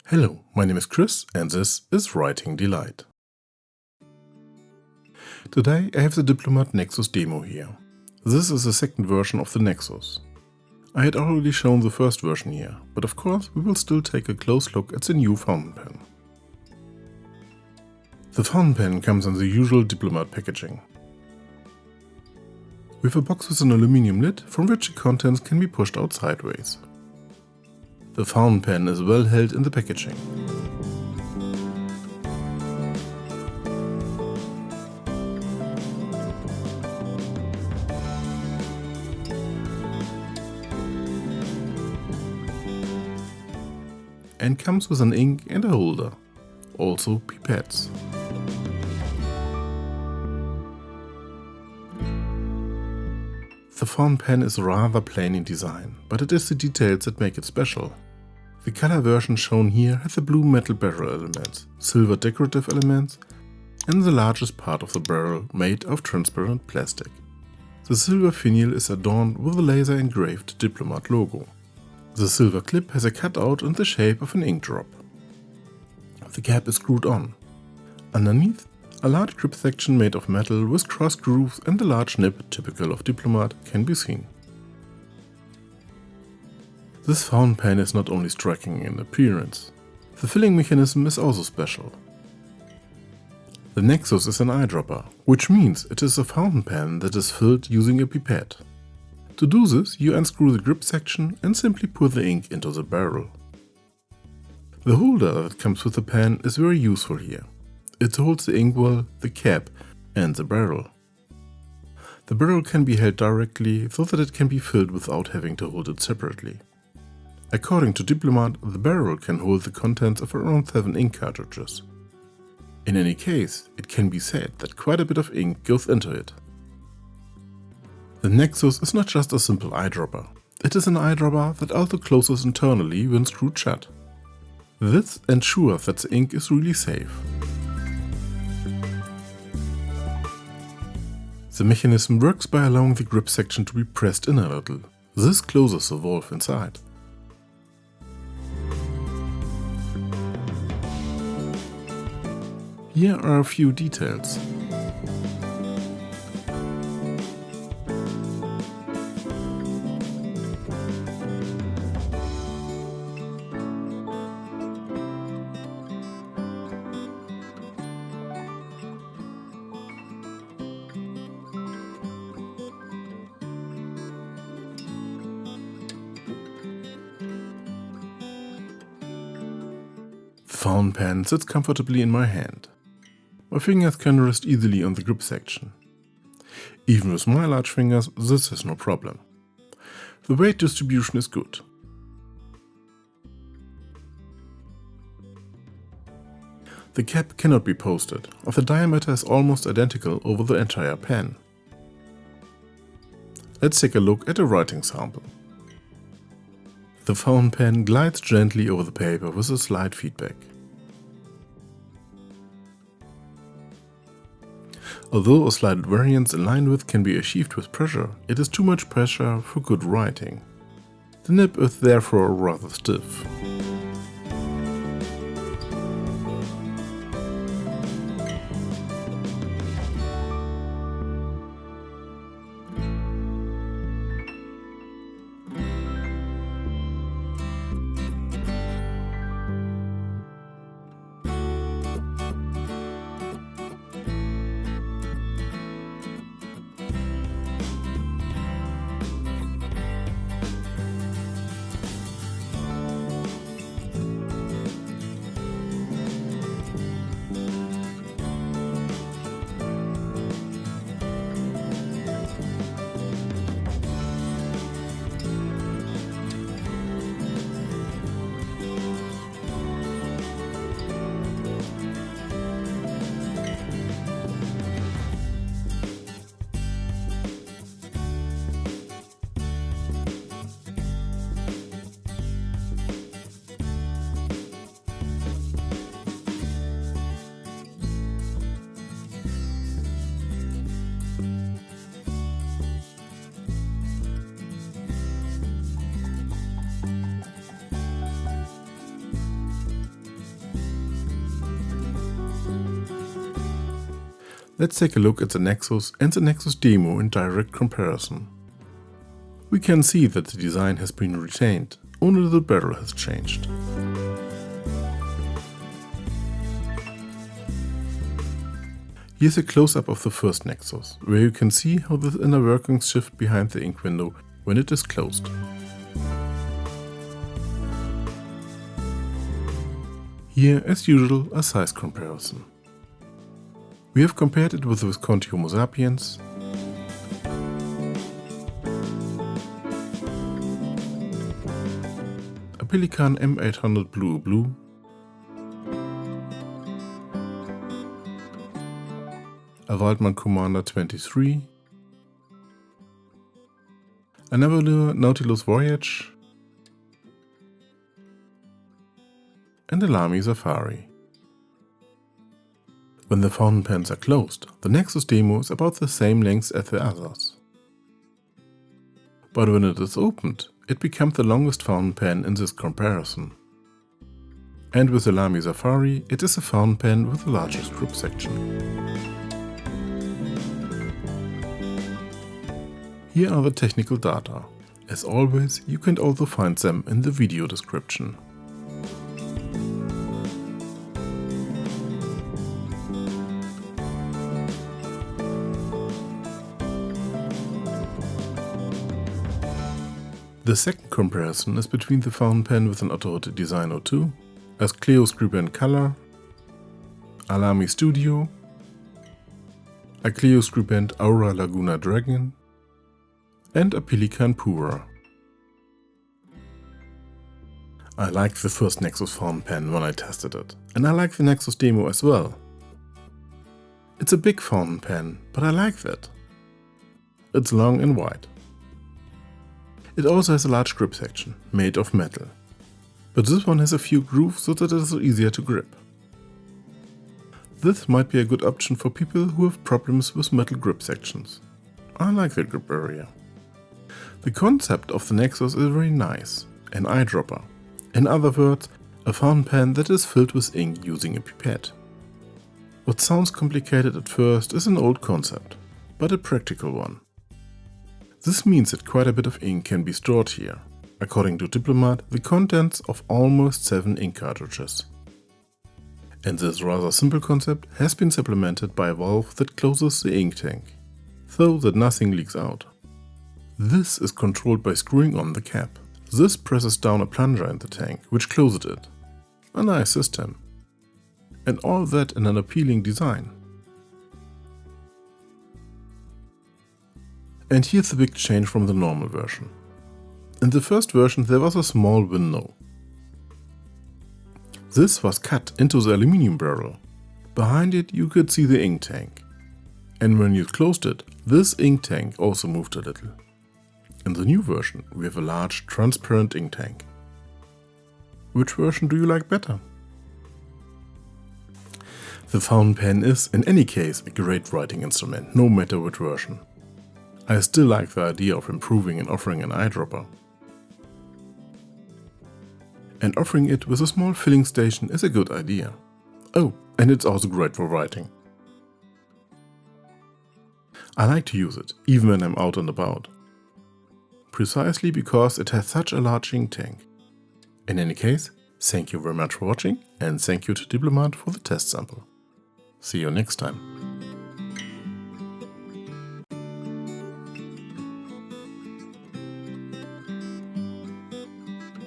Hello, my name is Chris and this is Writing Delight. Today I have the Diplomat Nexus Demo here. This is the second version of the Nexus. I had already shown the first version here, but of course we will still take a close look at the new fountain pen. The fountain pen comes in the usual Diplomat packaging. We have a box with an aluminium lid from which the contents can be pushed out sideways. The fountain pen is well held in the packaging. And comes with an ink and a holder, also pipettes. The fountain pen is rather plain in design, but it is the details that make it special. The color version shown here has the blue metal barrel elements, silver decorative elements, and the largest part of the barrel made of transparent plastic. The silver finial is adorned with a laser engraved Diplomat logo. The silver clip has a cutout in the shape of an ink drop. The cap is screwed on. Underneath, a large grip section made of metal with cross grooves and a large nib typical of Diplomat can be seen. This fountain pen is not only striking in appearance, the filling mechanism is also special. The Nexus is an eyedropper, which means it is a fountain pen that is filled using a pipette. To do this, you unscrew the grip section and simply pour the ink into the barrel. The holder that comes with the pen is very useful here. It holds the inkwell, the cap and the barrel. The barrel can be held directly so that it can be filled without having to hold it separately. According to Diplomat, the barrel can hold the contents of around 7 ink cartridges. In any case, it can be said that quite a bit of ink goes into it. The Nexus is not just a simple eyedropper. It is an eyedropper that also closes internally when screwed shut. This ensures that the ink is really safe. The mechanism works by allowing the grip section to be pressed in a little. This closes the valve inside. Here are a few details. The fountain pen sits comfortably in my hand. My fingers can rest easily on the grip section. Even with my large fingers, this is no problem. The weight distribution is good. The cap cannot be posted, or the diameter is almost identical over the entire pen. Let's take a look at a writing sample. The fountain pen glides gently over the paper with a slight feedback. Although a slight variance in line width can be achieved with pressure, it is too much pressure for good writing. The nib is therefore rather stiff. Let's take a look at the Nexus and the Nexus Demo in direct comparison. We can see that the design has been retained, only the barrel has changed. Here's a close-up of the first Nexus, where you can see how the inner workings shift behind the ink window when it is closed. Here, as usual, a size comparison. We have compared it with the Visconti Homo sapiens, a Pelikan M800 Blue, a Waldmann Commander 23, a Navalur Nautilus Voyage, and a Lamy Safari. When the fountain pens are closed, the Nexus Demo is about the same length as the others. But when it is opened, it becomes the longest fountain pen in this comparison. And with the Lamy Safari, it is a fountain pen with the largest grip section. Here are the technical data. As always, you can also find them in the video description. The second comparison is between the fountain pen with an Autoroute Design 02, a Cleo Scribent Color, a Lamy Studio, a Cleo Scribent Aura Laguna Dragon, and a Pelikan Pura. I liked the first Nexus fountain pen when I tested it, and I like the Nexus Demo as well. It's a big fountain pen, but I like that. It's long and wide. It also has a large grip section, made of metal. But this one has a few grooves so that it is easier to grip. This might be a good option for people who have problems with metal grip sections. I like the grip area. The concept of the Nexus is very nice, an eyedropper. In other words, a fountain pen that is filled with ink using a pipette. What sounds complicated at first is an old concept, but a practical one. This means that quite a bit of ink can be stored here. According to Diplomat, the contents of almost 7 ink cartridges. And this rather simple concept has been supplemented by a valve that closes the ink tank, so that nothing leaks out. This is controlled by screwing on the cap. This presses down a plunger in the tank, which closes it. A nice system. And all that in an appealing design. And here's the big change from the normal version. In the first version there was a small window. This was cut into the aluminium barrel. Behind it you could see the ink tank. And when you closed it, this ink tank also moved a little. In the new version we have a large transparent ink tank. Which version do you like better? The fountain pen is, in any case, a great writing instrument, no matter which version. I still like the idea of improving and offering an eyedropper. And offering it with a small filling station is a good idea. Oh, and it's also great for writing. I like to use it, even when I'm out and about. Precisely because it has such a large ink tank. In any case, thank you very much for watching, and thank you to Diplomat for the test sample. See you next time.